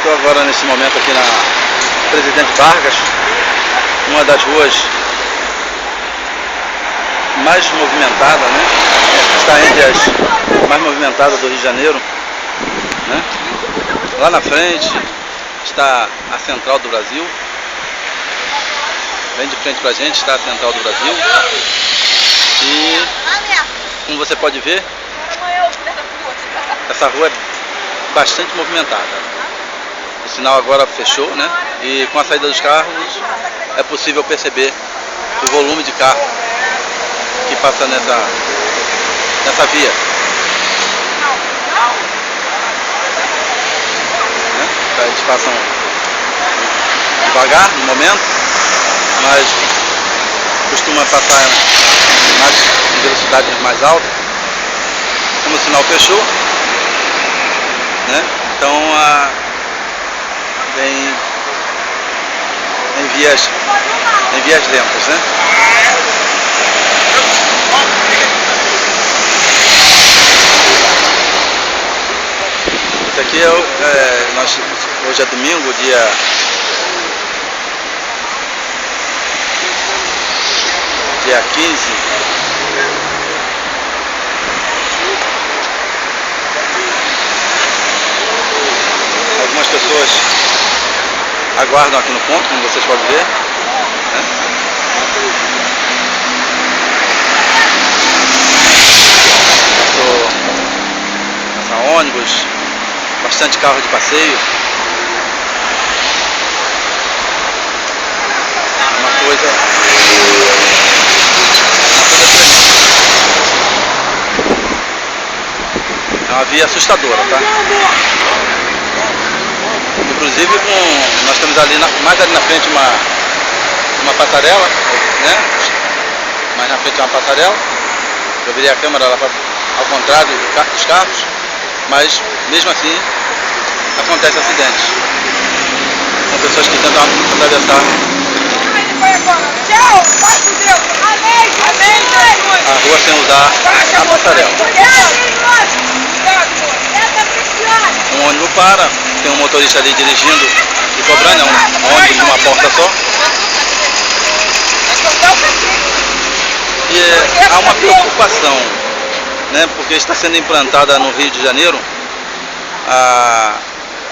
Estou agora nesse momento aqui na Presidente Vargas, uma das ruas mais movimentadas, né? Está entre as mais movimentadas do Rio de Janeiro, né? Lá na frente está a Central do Brasil, bem de frente para a gente está a Central do Brasil, e como você pode ver, essa rua é bastante movimentada. O sinal agora fechou, né? E com a saída dos carros é possível perceber o volume de carro que passa nessa via. Né? Eles passam devagar no momento, mas costuma passar em velocidade mais alta. Como o sinal fechou, né? Então em vias lentas, né? Esse aqui hoje é domingo, dia 15. Algumas pessoas aguardam aqui no ponto, como vocês podem ver, né? Passa ônibus, bastante carro de passeio. Uma coisa tremenda. É uma via assustadora, tá? Inclusive nós temos ali mais ali na frente uma passarela, né? Mais na frente uma passarela. Eu virei a câmera lá ao contrário dos carros, mas mesmo assim acontece acidentes. São pessoas que tentam atravessar a rua sem usar a passarela. Um ônibus para, tem um motorista ali dirigindo e cobrando, é um ônibus de uma porta só. E há uma preocupação, né, porque está sendo implantada no Rio de Janeiro,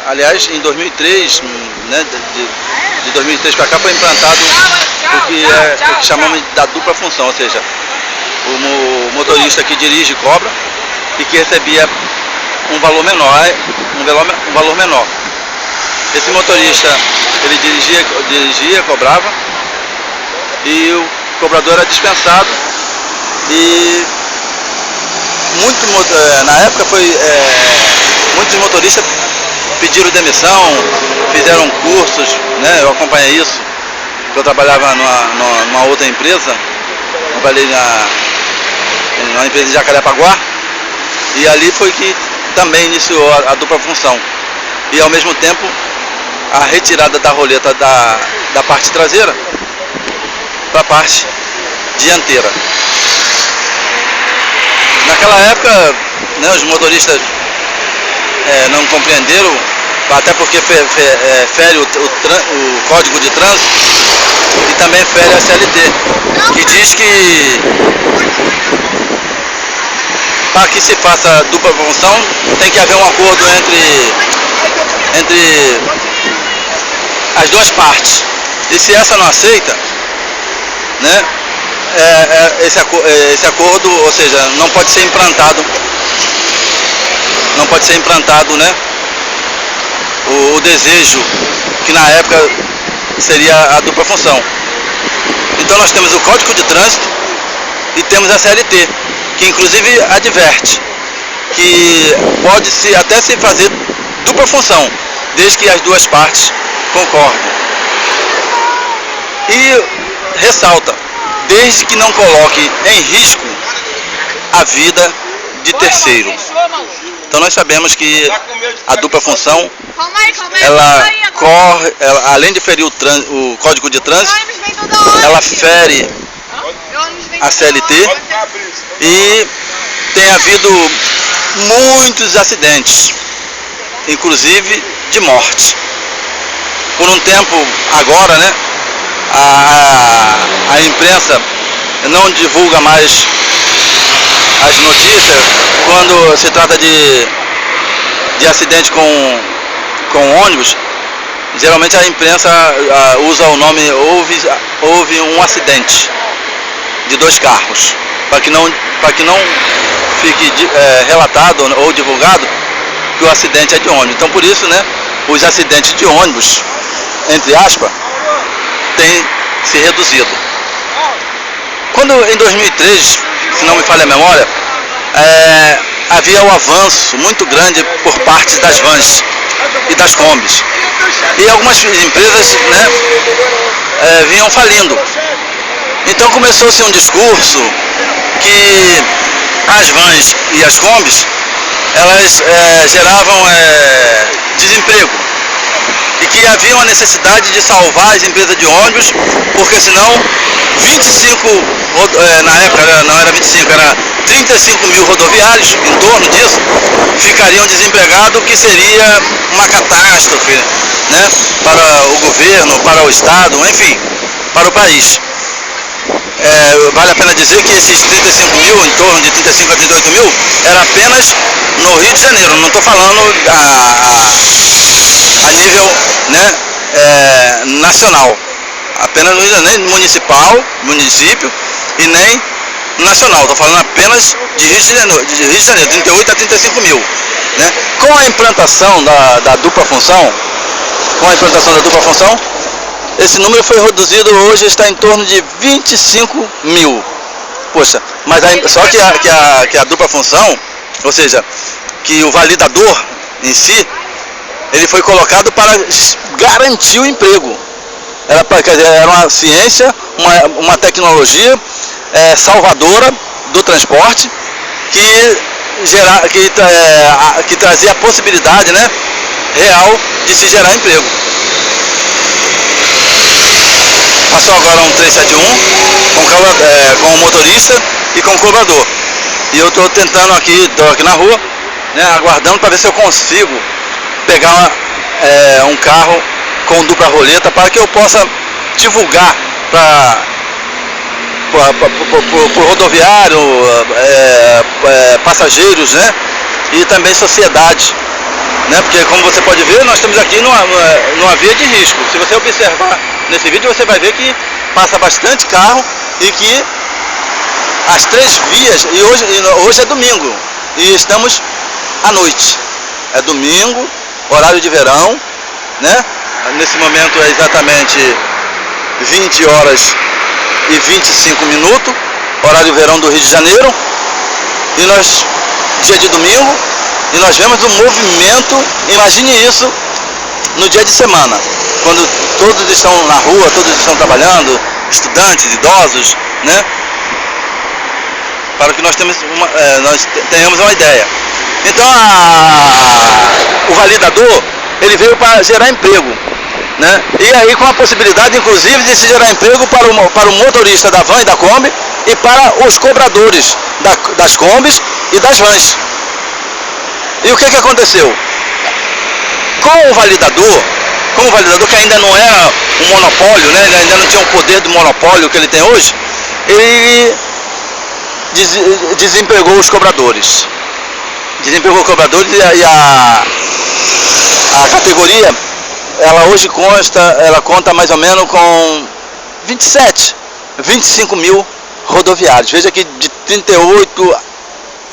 aliás, em 2003, né, de 2003 para cá foi implantado o que chamamos da dupla função, ou seja, o motorista que dirige e cobra e que recebia um valor menor, Esse motorista, ele dirigia, cobrava, e o cobrador era dispensado, e na época muitos motoristas pediram demissão, fizeram cursos, né? Eu acompanhei isso, porque eu trabalhava numa outra empresa, trabalhei numa empresa de Jacarepaguá, e ali foi que também iniciou a dupla função. E ao mesmo tempo a retirada da roleta da parte traseira para a parte dianteira. Naquela época, né, os motoristas não compreenderam, até porque fere o Código de Trânsito e também fere a CLT, que diz que para que se faça dupla função tem que haver um acordo entre as duas partes. E se essa não aceita, né, esse acordo, ou seja, não pode ser implantado, né, o desejo que na época seria a dupla função. Então nós temos o Código de Trânsito e temos a CLT, que inclusive adverte que pode-se até se fazer dupla função, desde que as duas partes concordem. E ressalta, desde que não coloque em risco a vida de terceiro. Então nós sabemos que a dupla função, além de ferir o Código de Trânsito, ela fere a CLT e tem havido muitos acidentes. inclusive de morte. Por um tempo agora, né, a imprensa não divulga mais as notícias quando se trata de acidente com ônibus. Geralmente a imprensa usa o nome houve um acidente de 2 carros, para que não fique relatado ou divulgado que o acidente é de ônibus. Então por isso, né, os acidentes de ônibus, entre aspas, têm se reduzido. Quando em 2003, se não me falha a memória, havia um avanço muito grande por parte das vans e das combis. E algumas empresas, né, vinham falindo. Então começou-se um discurso que as vans e as combis, elas geravam desemprego. E que havia uma necessidade de salvar as empresas de ônibus, porque senão 25, na época não era 25, era 35 mil rodoviários, em torno disso, ficariam desempregados, o que seria uma catástrofe, né, para o governo, para o Estado, enfim, para o país. Vale a pena dizer que esses 35 mil, em torno de 35 a 38 mil, era apenas no Rio de Janeiro, não estou falando a nível, né, nacional, apenas no Rio de Janeiro, município e nem nacional, estou falando apenas de Rio de Janeiro, 38 a 35 mil. Né? Com a implantação da dupla função, esse número foi reduzido, hoje está em torno de 25 mil. Poxa, mas só que a dupla função, ou seja, que o validador em si, ele foi colocado para garantir o emprego. Era uma ciência, uma tecnologia salvadora do transporte que trazia a possibilidade, né, real de se gerar emprego. Passou agora um 371 com o motorista e com o cobrador. E eu estou tentando estou aqui na rua, né, aguardando para ver se eu consigo pegar um carro com dupla roleta para que eu possa divulgar para o rodoviário, passageiros, né, e também sociedade. Né, porque como você pode ver, nós estamos aqui numa via de risco. Se você observar nesse vídeo, você vai ver que passa bastante carro e que as 3 vias, e hoje é domingo, e estamos à noite. É domingo, horário de verão, né? Nesse momento é exatamente 20 horas e 25 minutos, horário de verão do Rio de Janeiro, e dia de domingo, e nós vemos um movimento, imagine isso, no dia de semana, quando todos estão na rua, todos estão trabalhando, estudantes, idosos, né? Para que nós tenhamos uma ideia. Então o validador, ele veio para gerar emprego, né? E aí com a possibilidade inclusive de se gerar emprego para o motorista da van e da Kombi e para os cobradores das Kombis e das vans. E o que aconteceu? Com o validador que ainda não era um monopólio, né? Ele ainda não tinha o poder do monopólio que ele tem hoje, ele desempregou os cobradores. Desempregou os cobradores e a categoria, ela hoje conta mais ou menos com 25 mil rodoviários. Veja que de 38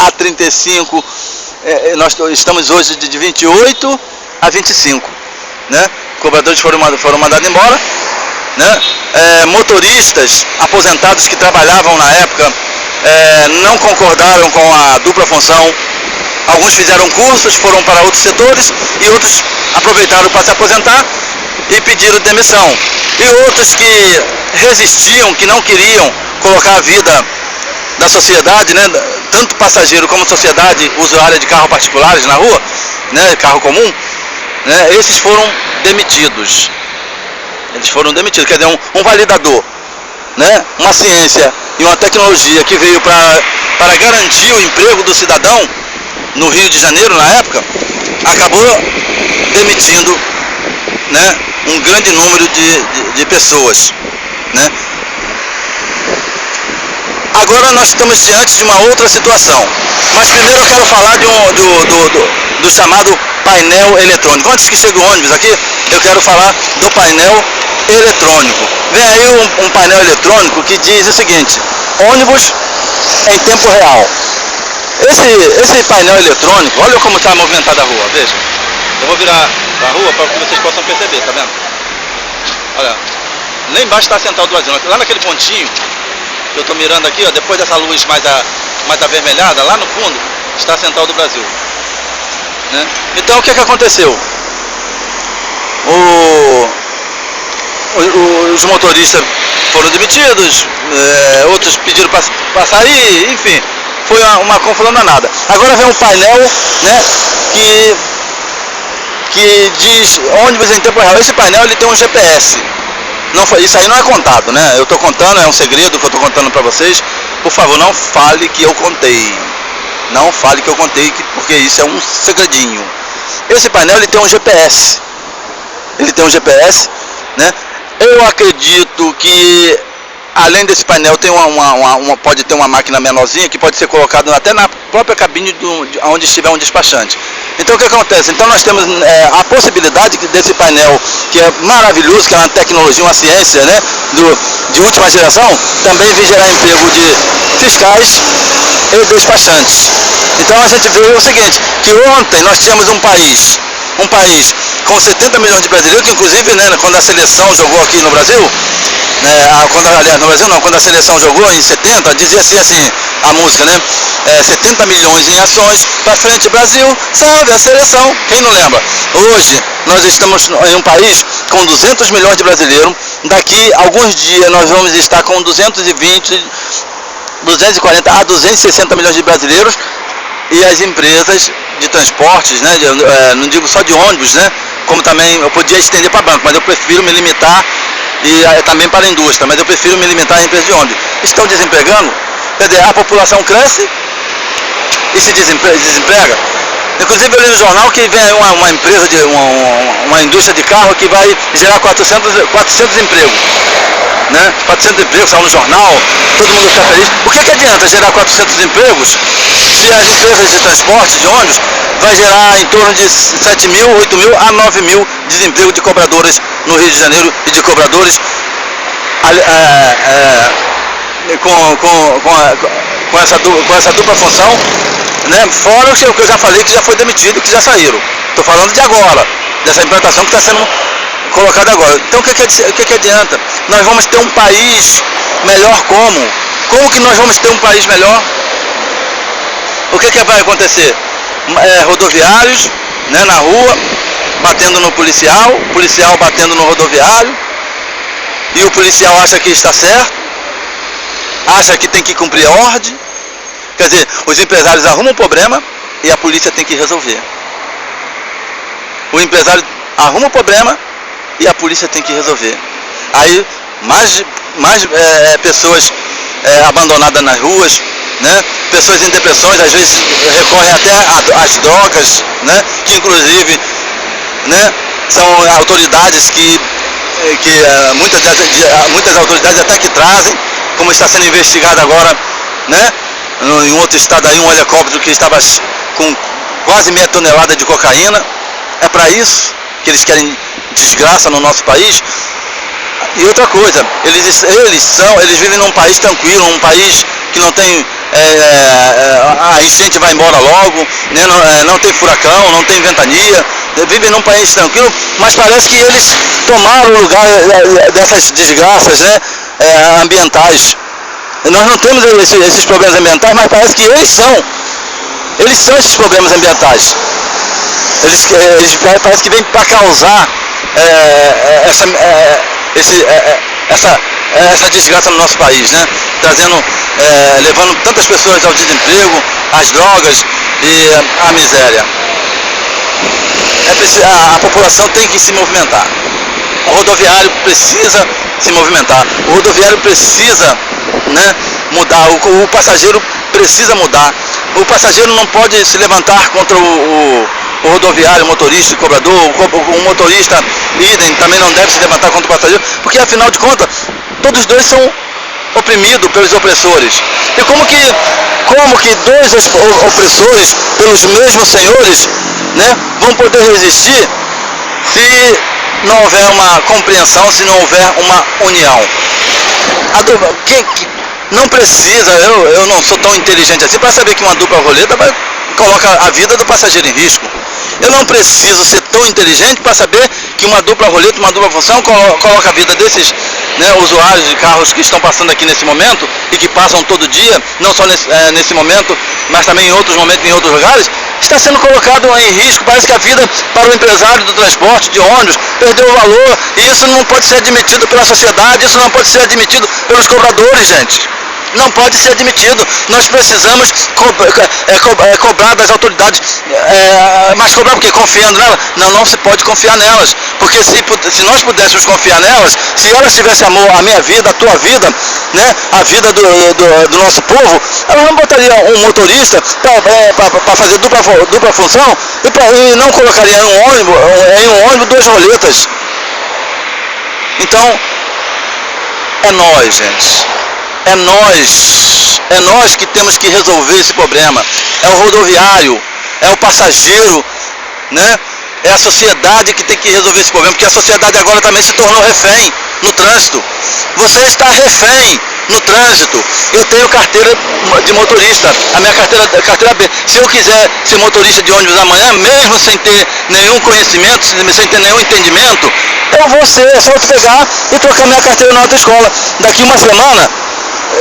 a 35, nós estamos hoje de 28 a 25, né? Cobradores foram mandados embora, né? Motoristas aposentados que trabalhavam na época não concordaram com a dupla função. Alguns fizeram cursos, foram para outros setores e outros aproveitaram para se aposentar e pediram demissão. E outros que resistiam, que não queriam colocar a vida da sociedade, né, tanto passageiro como sociedade usuária de carros particulares na rua, né, carro comum, né, esses foram demitidos. Quer dizer, um validador, né, uma ciência e uma tecnologia que veio para garantir o emprego do cidadão no Rio de Janeiro na época, acabou demitindo, né, um grande número de pessoas, né? Agora nós estamos diante de uma outra situação, mas primeiro eu quero falar do chamado painel eletrônico. Antes que chegue o ônibus aqui, eu quero falar do painel eletrônico. Vem aí um painel eletrônico que diz o seguinte: ônibus em tempo real. Esse painel eletrônico, olha como está movimentada a rua, veja. Eu vou virar a rua para que vocês possam perceber, tá vendo? Olha, lá embaixo está a Central do Brasil, lá naquele pontinho que eu estou mirando aqui, ó, depois dessa luz mais avermelhada, lá no fundo está a Central do Brasil, né? Então o que aconteceu? Os motoristas foram demitidos, outros pediram para sair, enfim, foi uma confusão danada. Agora vem um painel, né, que diz ônibus em tempo real. Esse painel ele tem um GPS. Não foi, isso aí não é contado, né? Eu estou contando, é um segredo que eu estou contando para vocês. Por favor, não fale que eu contei. Não fale que eu contei, porque isso é um segredinho. Esse painel ele tem um GPS. Ele tem um GPS, né? Eu acredito que além desse painel tem pode ter uma máquina menorzinha que pode ser colocada até na própria cabine onde estiver um despachante. Então o que acontece? Então nós temos a possibilidade desse painel, que é maravilhoso, que é uma tecnologia, uma ciência, né, de última geração, também vir gerar emprego de fiscais e despachantes. Então a gente vê o seguinte, que ontem nós tínhamos um país com 70 milhões de brasileiros, que inclusive, né, quando a seleção jogou aqui no Brasil, quando a seleção jogou em 70, dizia assim a música, né? 70 milhões em ações, para frente Brasil, salve a seleção, quem não lembra? Hoje nós estamos em um país com 200 milhões de brasileiros, daqui a alguns dias nós vamos estar com 220, 240 a 260 milhões de brasileiros, e as empresas de transportes, né, não digo só de ônibus, né, como também eu podia estender para banco, mas eu prefiro me limitar, e também para a indústria, mas eu prefiro me limitar a empresas de ônibus. Estão desempregando, quer dizer, a população cresce e se desemprega. Inclusive eu li no jornal que vem uma empresa, uma indústria de carro que vai gerar 400 empregos. Né? 400 empregos, saiu no jornal, todo mundo fica feliz. O que adianta gerar 400 empregos se as empresas de transporte, de ônibus, vai gerar em torno de 7 mil, 8 mil a 9 mil desemprego de cobradoras no Rio de Janeiro e de cobradores com essa dupla função, né? Fora o que eu já falei, que já foi demitido, que já saíram. Estou falando de agora, dessa implantação que está sendo colocada agora. Então o que adianta? Nós vamos ter um país melhor como? Como que nós vamos ter um país melhor? O que vai acontecer? Rodoviários, né, na rua, batendo no policial batendo no rodoviário, e o policial acha que está certo, acha que tem que cumprir a ordem. Quer dizer, os empresários arrumam um problema e a polícia tem que resolver. O empresário arruma um problema e a polícia tem que resolver. Aí mais pessoas abandonadas nas ruas, né? Pessoas em depressões, às vezes recorrem até às drogas, né? Que inclusive, né, são autoridades que muitas autoridades até que trazem, como está sendo investigado agora, né? Em outro estado aí, um helicóptero que estava com quase meia tonelada de cocaína. É para isso que eles querem desgraça no nosso país. E outra coisa, eles vivem num país tranquilo, um país que não tem a enchente vai embora logo, né? Não tem furacão, não tem ventania, vivem num país tranquilo, mas parece que eles tomaram o lugar dessas desgraças, né, ambientais. Nós não temos esses problemas ambientais, mas parece que eles são esses problemas ambientais. Eles parece que vêm para causar essa desgraça no nosso país, né? Levando tantas pessoas ao desemprego, às drogas e à miséria. A população tem que se movimentar. O rodoviário precisa se movimentar. O rodoviário precisa, né, mudar. O passageiro precisa mudar. O passageiro não pode se levantar contra o rodoviário, o motorista, o cobrador, o motorista idem, também não deve se levantar contra o passageiro, porque afinal de contas, todos dois são oprimidos pelos opressores. E como que dois opressores pelos mesmos senhores, né, vão poder resistir se não houver uma compreensão, se não houver uma união? Não precisa, eu não sou tão inteligente assim para saber que uma dupla roleta coloca a vida do passageiro em risco. Eu não preciso ser tão inteligente para saber que uma dupla roleta, uma dupla função coloca a vida desses, né, usuários de carros que estão passando aqui nesse momento e que passam todo dia, não só nesse momento, mas também em outros momentos, em outros lugares, está sendo colocado em risco. Parece que a vida para o empresário do transporte de ônibus perdeu o valor, e isso não pode ser admitido pela sociedade, isso não pode ser admitido pelos cobradores, gente. Não pode ser admitido. Nós precisamos cobrar das autoridades, mas cobrar porque? Confiando nelas? Não se pode confiar nelas, porque se nós pudéssemos confiar nelas, se elas tivessem amor à minha vida, à tua vida, né, a vida do nosso povo, elas não botariam um motorista para fazer dupla função e não colocariam em um ônibus 2 roletas. Então, é nós, gente. É nós que temos que resolver esse problema. É o rodoviário, é o passageiro, né? É a sociedade que tem que resolver esse problema, porque a sociedade agora também se tornou refém no trânsito. Você está refém no trânsito. Eu tenho carteira de motorista, a minha carteira B. Se eu quiser ser motorista de ônibus amanhã, mesmo sem ter nenhum conhecimento, sem ter nenhum entendimento, eu vou ser, é só eu pegar e trocar minha carteira na autoescola. Daqui uma semana,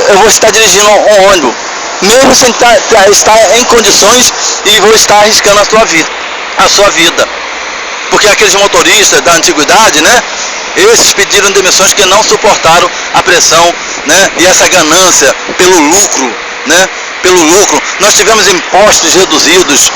eu vou estar dirigindo um ônibus, mesmo sem estar em condições, e vou estar arriscando a sua vida. Porque aqueles motoristas da antiguidade, né, esses pediram demissões porque não suportaram a pressão, né, e essa ganância pelo lucro, né, pelo lucro. Nós tivemos impostos reduzidos,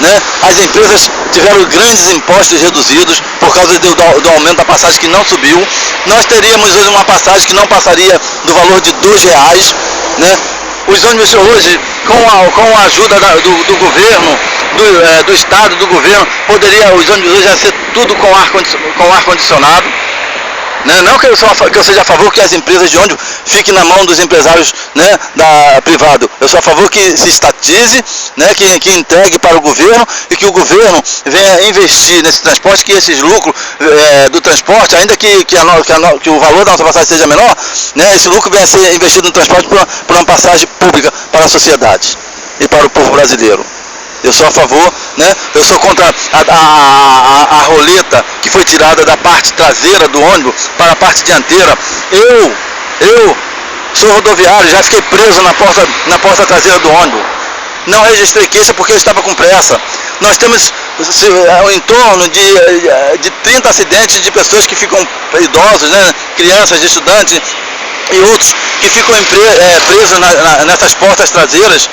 né, as empresas tiveram grandes impostos reduzidos por causa do aumento da passagem que não subiu. Nós teríamos hoje uma passagem que não passaria do valor de R$2, né? Os ônibus hoje, com a ajuda do governo, do estado, do governo, os ônibus hoje já ser tudo com ar condicionado. Né? Não que eu seja a favor que as empresas de ônibus fiquem na mão dos empresários, né, privado. Eu sou a favor que se estatize, né, que entregue para o governo, e que o governo venha investir nesse transporte, que esses lucros do transporte, ainda que o valor da nossa passagem seja menor, né, esse lucro venha a ser investido no transporte por uma passagem pública para a sociedade e para o povo brasileiro. Eu sou a favor, né? Eu sou contra a roleta que foi tirada da parte traseira do ônibus para a parte dianteira. Eu sou rodoviário, já fiquei preso na porta traseira do ônibus. Não registrei queixa porque eu estava com pressa. Nós temos em torno de 30 acidentes de pessoas que ficam idosos, né? Crianças, estudantes e outros que ficam presos nessas portas traseiras.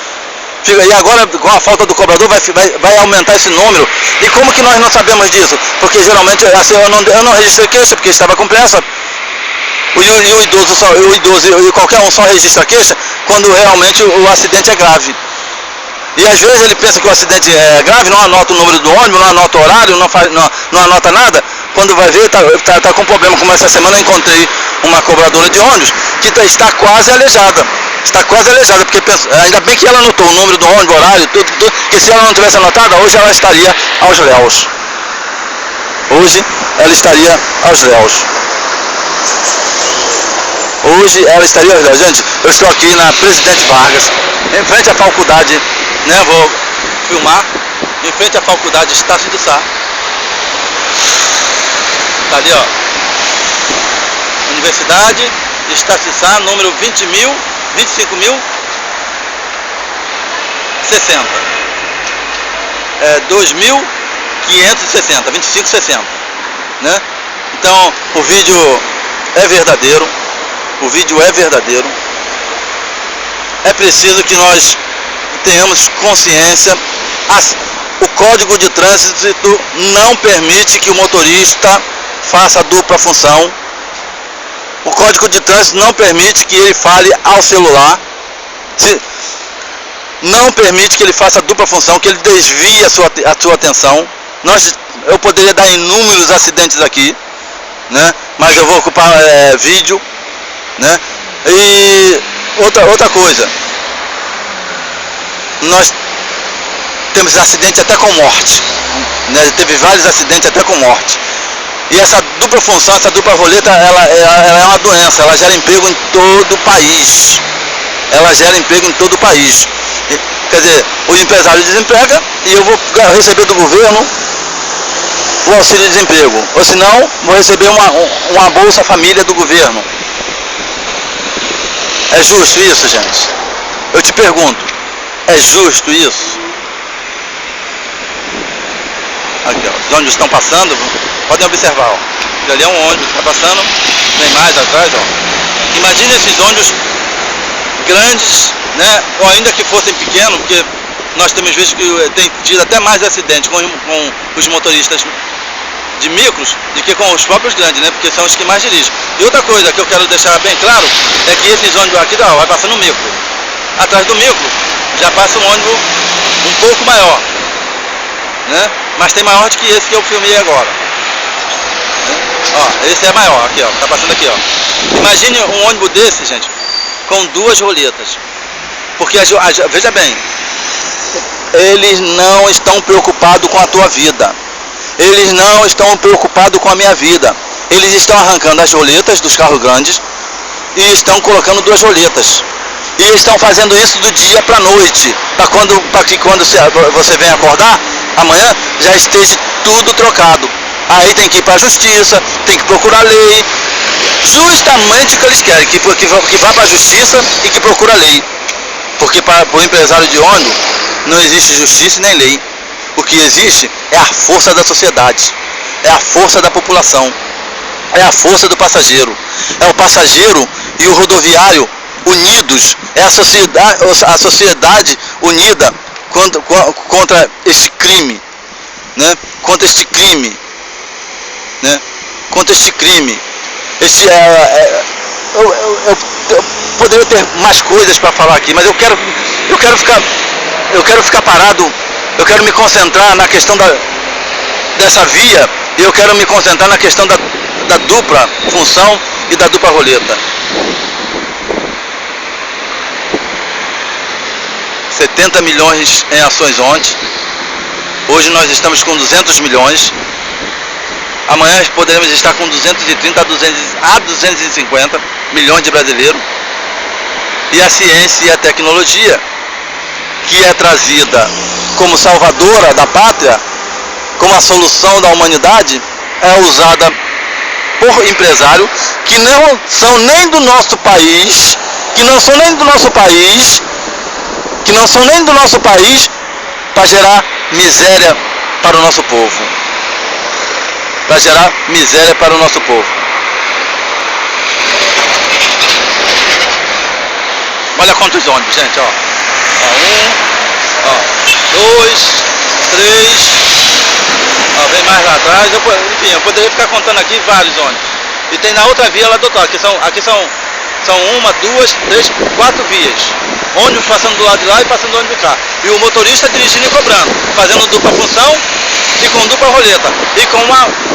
E agora, com a falta do cobrador, vai aumentar esse número. E como que nós não sabemos disso? Porque geralmente assim, eu não registrei queixa porque estava com pressa. O idoso e qualquer um só registra queixa quando realmente o acidente é grave. E às vezes ele pensa que o acidente é grave, não anota o número do ônibus, não anota o horário, não anota nada. Quando vai ver, tá com problema. Como essa semana eu encontrei uma cobradora de ônibus que está quase aleijada. Está quase aleijada, porque ainda bem que ela anotou o número do ônibus, horário, tudo, que se ela não tivesse anotado, hoje ela estaria aos réus. Hoje ela estaria aos réus. Hoje ela estaria aos réus. Gente, eu estou aqui na Presidente Vargas, em frente à faculdade, né, vou filmar, em frente à faculdade Estácio de Sá. Está ali, ó. Universidade Estácio de Sá, número 25.060. 2.560, 2560, né? Então, o vídeo é verdadeiro. O vídeo é verdadeiro. É preciso que nós tenhamos consciência. O Código de Trânsito não permite que o motorista faça dupla função. O Código de Trânsito não permite que ele fale ao celular. Não permite que ele faça dupla função, que ele desvie a sua atenção. Eu poderia dar inúmeros acidentes aqui, né? Mas eu vou ocupar vídeo, né? E outra coisa, nós temos acidentes até com morte, né? Teve vários acidentes até com morte. E essa dupla função, essa dupla roleta, ela é uma doença, ela gera emprego em todo o país. Ela gera emprego em todo o país. Quer dizer, o empresário desemprega e eu vou receber do governo o auxílio-desemprego. Ou senão, vou receber uma Bolsa Família do governo. É justo isso, gente? Eu te pergunto, é justo isso? Aqui, ó, os ônibus estão passando, podem observar, ó. Ali é um ônibus que está passando, tem mais atrás, ó. Imagine esses ônibus grandes, né? Ou ainda que fossem pequenos, porque nós temos visto que tem tido até mais acidentes com os motoristas de micros do que com os próprios grandes, né? Porque são os que mais dirigem. E outra coisa que eu quero deixar bem claro é que esses ônibus aqui, ó, vai passando um micro. Atrás do micro já passa um ônibus um pouco maior, né? Mas tem maior do que esse que eu filmei agora. Ó, esse é maior, aqui, ó, tá passando aqui, ó. Imagine um ônibus desse, gente, com duas roletas. Porque, veja bem, eles não estão preocupados com a tua vida. Eles não estão preocupados com a minha vida. Eles estão arrancando as roletas dos carros grandes e estão colocando duas roletas. E estão fazendo isso do dia para a noite, para que quando você vem acordar, amanhã já esteja tudo trocado. Aí tem que ir para a justiça, tem que procurar lei. Justamente o que eles querem, que vá para a justiça e que procure a lei. Porque para o empresário de ônibus não existe justiça nem lei. O que existe é a força da sociedade, é a força da população, é a força do passageiro. É o passageiro e o rodoviário unidos, é a sociedade unida contra este crime, né? Contra este crime, né? Contra este crime. Eu poderia ter mais coisas para falar aqui, mas eu quero ficar parado. Eu quero me concentrar na questão dessa via e eu quero me concentrar na questão da dupla função e da dupla roleta. 70 milhões em ações ontem. Hoje nós estamos com 200 milhões. Amanhã poderemos estar com 230 a 250 milhões de brasileiros. E a ciência e a tecnologia, que é trazida como salvadora da pátria, como a solução da humanidade, é usada por empresários que não são nem do nosso país, para gerar miséria para o nosso povo. Olha quantos ônibus, gente, ó. Dois, três, ó, vem mais lá atrás. Enfim, eu poderia ficar contando aqui vários ônibus. E tem na outra via lá do outro lado, aqui são uma, duas, três, quatro vias. Ônibus passando do lado de lá e passando do ônibus de cá. E o motorista dirigindo e cobrando, fazendo dupla função e com dupla roleta. E com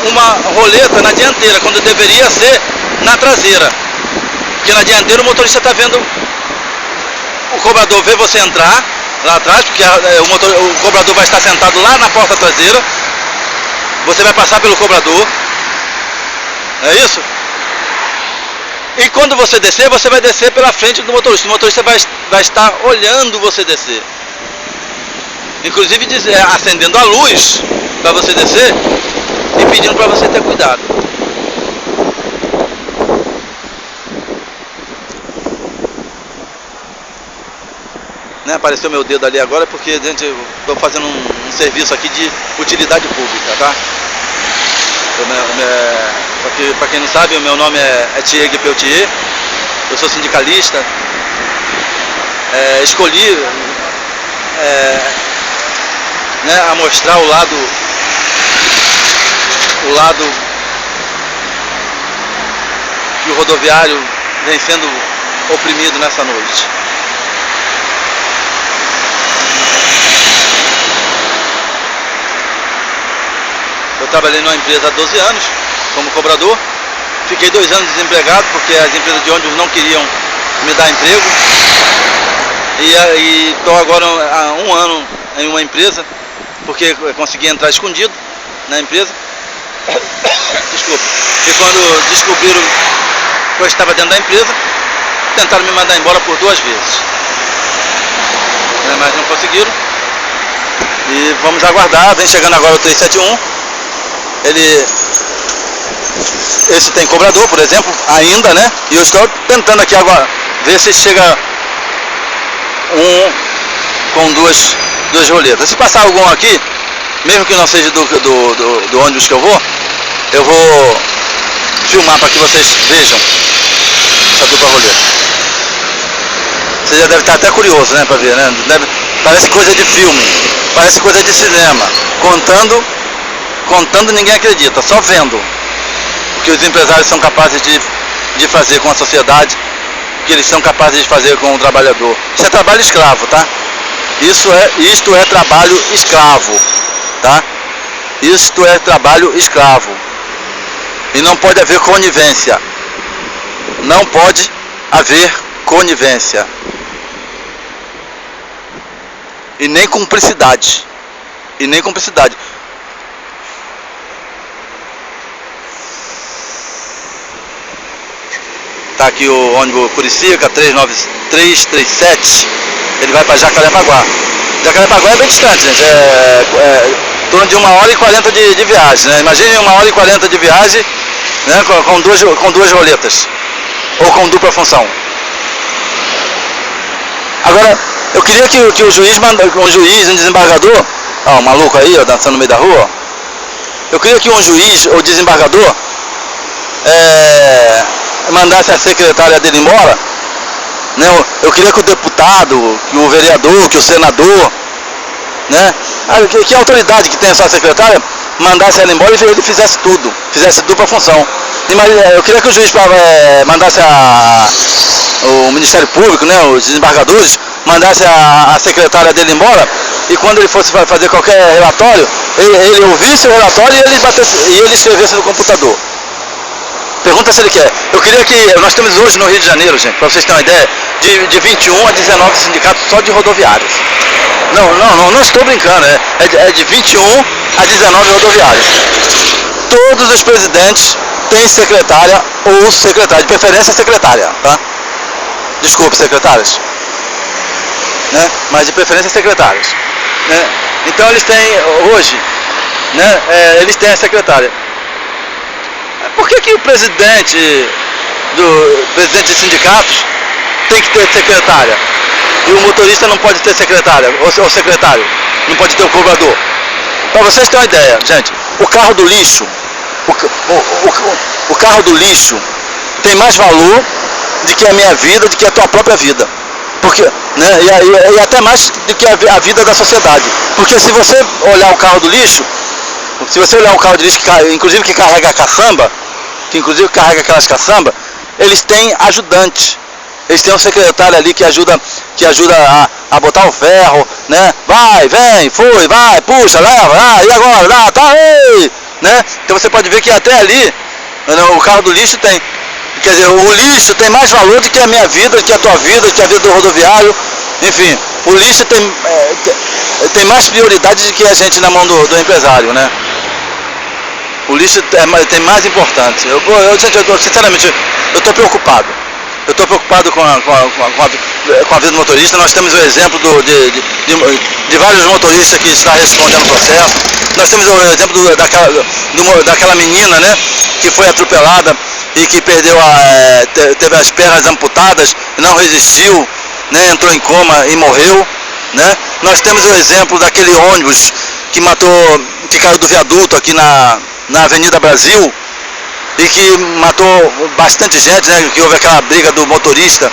uma roleta na dianteira, quando deveria ser na traseira. Porque na dianteira o motorista está vendo, o cobrador vê você entrar lá atrás, porque o cobrador vai estar sentado lá na porta traseira. Você vai passar pelo cobrador. É isso? E quando você descer, você vai descer pela frente do motorista. O motorista vai estar olhando você descer. Inclusive acendendo a luz para você descer e pedindo para você ter cuidado. Né, apareceu meu dedo ali agora porque gente, eu estou fazendo um serviço aqui de utilidade pública, tá? Para quem não sabe, o meu nome é Thierry Peltier, eu sou sindicalista, escolhi né, a mostrar o lado que o rodoviário vem sendo oprimido nessa noite. trabalhei numa empresa há 12 anos como cobrador. Fiquei 2 anos desempregado porque as empresas de ônibus não queriam me dar emprego. E estou agora há 1 ano em uma empresa porque eu consegui entrar escondido na empresa. Desculpa. E quando descobriram que eu estava dentro da empresa, tentaram me mandar embora por 2 vezes. Mas não conseguiram. E vamos aguardar. Vem chegando agora o 371. Esse tem cobrador, por exemplo, ainda, né? E eu estou tentando aqui agora ver se chega um com duas roletas. Se passar algum aqui, mesmo que não seja do ônibus que eu vou filmar para que vocês vejam essa dupla roleta. Você já deve estar até curioso, né, para ver, né? Parece coisa de filme, parece coisa de cinema. Contando ninguém acredita, só vendo o que os empresários são capazes de fazer com a sociedade, o que eles são capazes de fazer com o trabalhador. Isso é trabalho escravo, tá? Isto é trabalho escravo, tá? Isto é trabalho escravo. E não pode haver conivência. Não pode haver conivência. E nem cumplicidade. Tá aqui o ônibus Curicica 337. Ele vai para Jacarepaguá. Jacarepaguá é bem distante, gente. É em torno de 1h40 de viagem, né? Imagine 1h40 de viagem, né? Com duas roletas. Ou com dupla função. Agora, eu queria que o juiz, um desembargador, ó, o maluco aí, ó, dançando no meio da rua, ó. Eu queria que um juiz ou desembargador mandasse a secretária dele embora, né? Eu queria que o deputado, que o vereador, que o senador, né? Que a autoridade que tem essa secretária mandasse ela embora e ele fizesse tudo, fizesse dupla função. Eu queria que o juiz mandasse o Ministério Público, né, os desembargadores, mandasse a secretária dele embora, e quando ele fosse fazer qualquer relatório, ele ouvisse o relatório e ele escrevesse no computador. Pergunta se ele quer. Eu queria que... Nós temos hoje no Rio de Janeiro, gente, para vocês terem uma ideia, de 21 a 19 sindicatos só de rodoviários. Não estou brincando, é de 21 a 19 rodoviários. Todos os presidentes têm secretária ou secretário, de preferência secretária, tá? Desculpe, secretárias, né? Mas de preferência secretárias, né? Então eles têm hoje, né? Eles têm a secretária. Por que o presidente de sindicatos tem que ter secretária e o motorista não pode ter secretária ou secretário, não pode ter o cobrador? Para vocês terem uma ideia, gente, o carro do lixo, o carro do lixo tem mais valor do que a minha vida, do que a tua própria vida. Porque, né, e até mais do que a vida da sociedade. Porque se você olhar o carro do lixo, se você olhar um carro de lixo, inclusive que carrega caçamba, que inclusive carrega aquelas caçambas, eles têm ajudante. Eles têm um secretário ali que ajuda a botar o ferro, né? Vai, vem, foi, vai, puxa, leva, e agora, tá, ei! Né? Então você pode ver que até ali, o carro do lixo tem. Quer dizer, o lixo tem mais valor do que a minha vida, do que a tua vida, do que a vida do rodoviário. Enfim, o lixo tem mais prioridade do que a gente na mão do empresário, né? O lixo tem mais importante. Sinceramente, eu estou preocupado. Eu estou preocupado com a vida do motorista. Nós temos o exemplo de vários motoristas que estão respondendo o processo. Nós temos o exemplo daquela menina, né, que foi atropelada e que teve as pernas amputadas, não resistiu, né, entrou em coma e morreu, né? Nós temos o exemplo daquele ônibus que caiu do viaduto aqui na Avenida Brasil e que matou bastante gente, né? Que houve aquela briga do motorista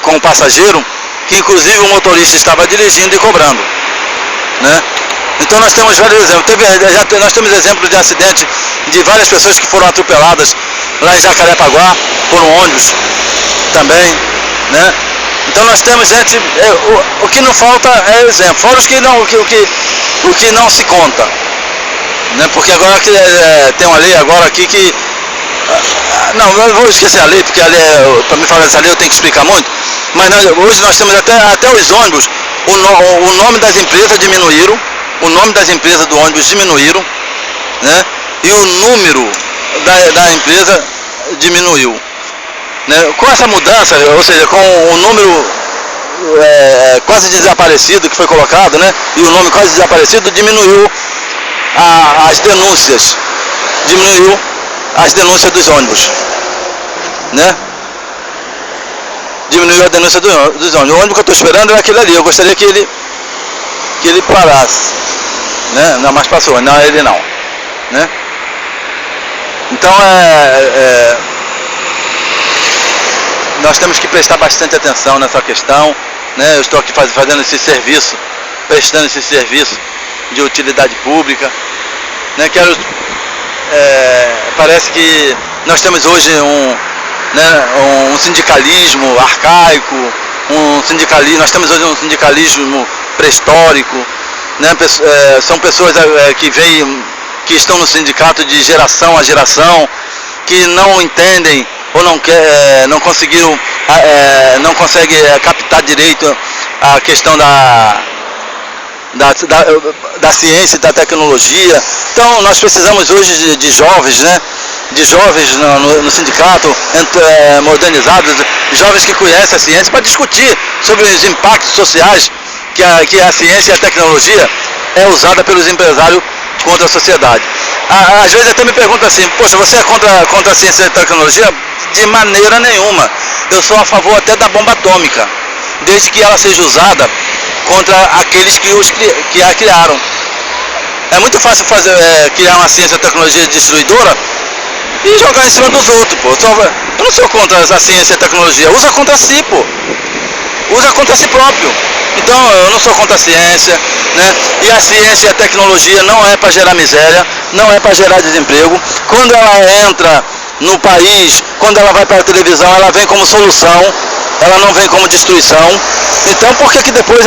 com o passageiro, que inclusive o motorista estava dirigindo e cobrando, né? Então nós temos vários exemplos. Nós temos exemplos de acidente de várias pessoas que foram atropeladas lá em Jacarepaguá por um ônibus também, né? Então nós temos gente, o que não falta é exemplo, fora o que não se conta, né? Porque agora tem uma lei agora aqui que... Não, eu vou esquecer a lei, porque a lei, para me falar dessa lei eu tenho que explicar muito, mas hoje nós temos até os ônibus, o nome das empresas diminuíram, o nome das empresas do ônibus diminuíram, né? E o número da empresa diminuiu, né? Com essa mudança, ou seja, com o número quase desaparecido que foi colocado, né? E o nome quase desaparecido, diminuiu as denúncias, dos ônibus, né? Diminuiu a denúncia dos ônibus. O ônibus que eu estou esperando é aquele ali. Eu gostaria que ele parasse, né? Não, mas passou. Não, ele não, né? Então nós temos que prestar bastante atenção nessa questão, né? Eu estou aqui fazendo esse serviço, prestando esse serviço de utilidade pública, né? Parece que nós temos hoje um sindicalismo arcaico, nós temos hoje um sindicalismo pré-histórico, né? São pessoas que estão no sindicato de geração a geração, que não entendem ou não conseguiram, não conseguem captar direito a questão da ciência e da tecnologia. Então nós precisamos hoje de jovens, né? De jovens no sindicato, modernizados, jovens que conhecem a ciência, para discutir sobre os impactos sociais que a ciência e a tecnologia é usada pelos empresários contra a sociedade. Às vezes até me perguntam assim: poxa, você é contra a ciência e a tecnologia? De maneira nenhuma. Eu sou a favor até da bomba atômica, desde que ela seja usada contra aqueles que a criaram. É muito fácil criar uma ciência e tecnologia destruidora e jogar em cima dos outros, pô. Eu não sou contra a ciência e a tecnologia, usa contra si, pô. Usa contra si próprio. Então eu não sou contra a ciência, né? E a ciência e a tecnologia não é para gerar miséria, não é para gerar desemprego. Quando ela entra no país, quando ela vai para a televisão, ela vem como solução, ela não vem como destruição. Então por que depois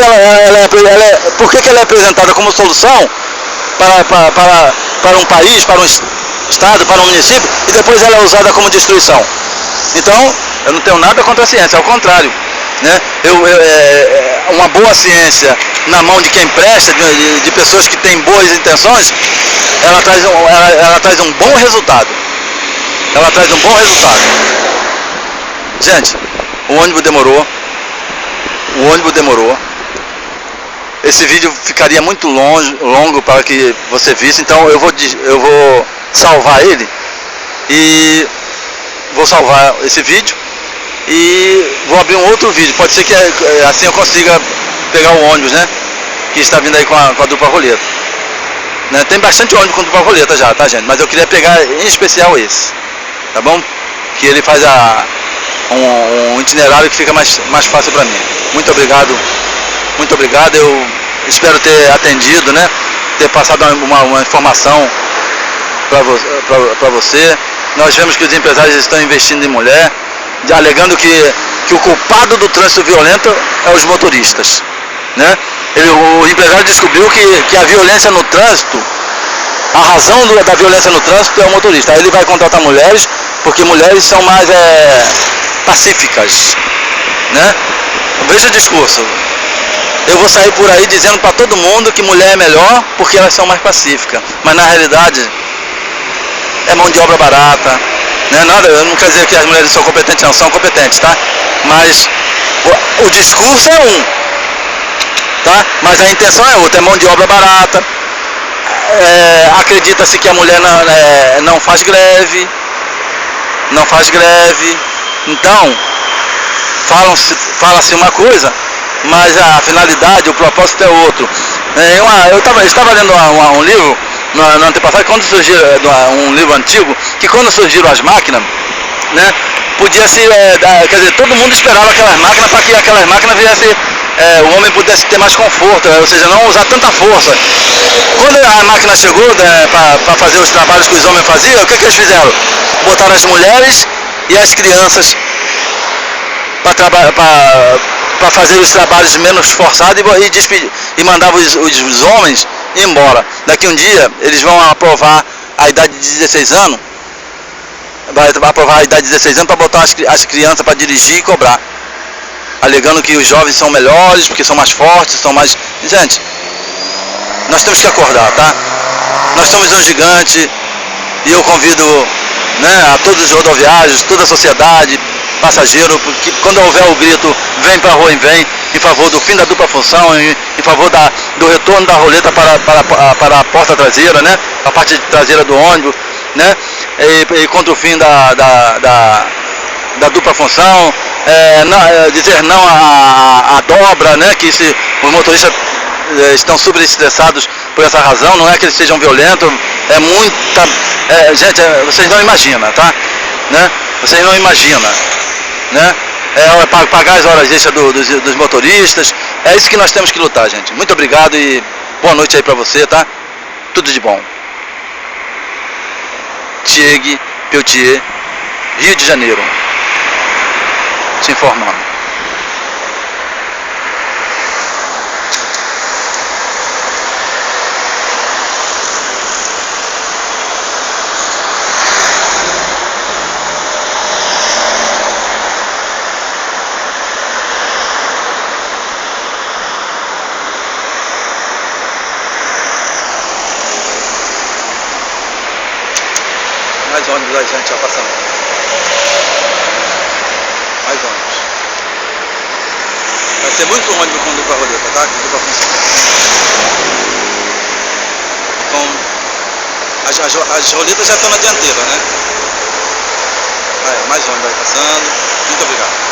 por que ela é apresentada como solução para um país, para um estado, para um município, e depois ela é usada como destruição? Então eu não tenho nada contra a ciência, ao contrário, né? Uma boa ciência na mão de quem presta, de pessoas que têm boas intenções, ela traz um bom resultado. Ela traz um bom resultado. Gente, o ônibus demorou. Esse vídeo ficaria muito longo para que você visse, então eu vou salvar ele e vou salvar esse vídeo e vou abrir um outro vídeo. Pode ser que assim eu consiga pegar o ônibus, né? Que está vindo aí com a dupla roleta, né? Tem bastante ônibus com dupla roleta já, tá, gente? Mas eu queria pegar em especial esse, tá bom? Que ele faz um itinerário que fica mais fácil para mim. Muito obrigado, eu espero ter atendido, né? Ter passado uma informação para você. Nós vemos que os empresários estão investindo em mulher, alegando que o culpado do trânsito violento é os motoristas, né? O empresário descobriu que a violência no trânsito, a razão da violência no trânsito é o motorista. Aí ele vai contratar mulheres, porque mulheres são mais pacíficas, né? Veja o discurso. Eu vou sair por aí dizendo para todo mundo que mulher é melhor porque elas são mais pacíficas, mas na realidade é mão de obra barata, né? Eu não quero dizer que as mulheres são competentes, não são competentes, tá? Mas o discurso é um, tá? Mas a intenção é outra, é mão de obra barata. Acredita-se que a mulher não faz greve, então fala-se uma coisa, mas a finalidade, o propósito é outro. Eu estava lendo um livro no antepassado, quando surgiu um livro antigo, que quando surgiram as máquinas, né, podia ser, quer dizer, todo mundo esperava aquelas máquinas para que aquelas máquinas viessem, o homem pudesse ter mais conforto, ou seja, não usar tanta força. Quando a máquina chegou, né, para fazer os trabalhos que os homens faziam, o que eles fizeram? Botaram as mulheres e as crianças para fazer os trabalhos menos forçados e mandavam os homens ir embora. Daqui um dia eles vão aprovar a idade de 16 anos, vai aprovar a idade de 16 anos para botar as crianças para dirigir e cobrar, alegando que os jovens são melhores, porque são mais fortes, são mais... Gente, nós temos que acordar, tá? Nós somos um gigante e eu convido, né, a todos os rodoviários, toda a sociedade, passageiro, porque quando houver o grito, vem para a rua e vem, em favor do fim da dupla função, em favor do retorno da roleta para a porta traseira, né, a parte traseira do ônibus, né, e contra o fim da dupla função, dizer não à dobra, né, que os motoristas estão super estressados por essa razão, não é que eles sejam violentos, é muita... gente, vocês não imaginam, tá? Né? Vocês não imaginam, né? Pagar as horas extras dos motoristas, é isso que nós temos que lutar, gente. Muito obrigado e boa noite aí pra você, tá? Tudo de bom. Tieg Peltier, Rio de Janeiro, te informando. Mais ônibus da gente já passando. Mais ônibus. Vai ser muito ônibus com dupla roleta, tá? Com dupla função. Então, as roletas já estão na dianteira, né? Mais ônibus vai passando. Muito obrigado.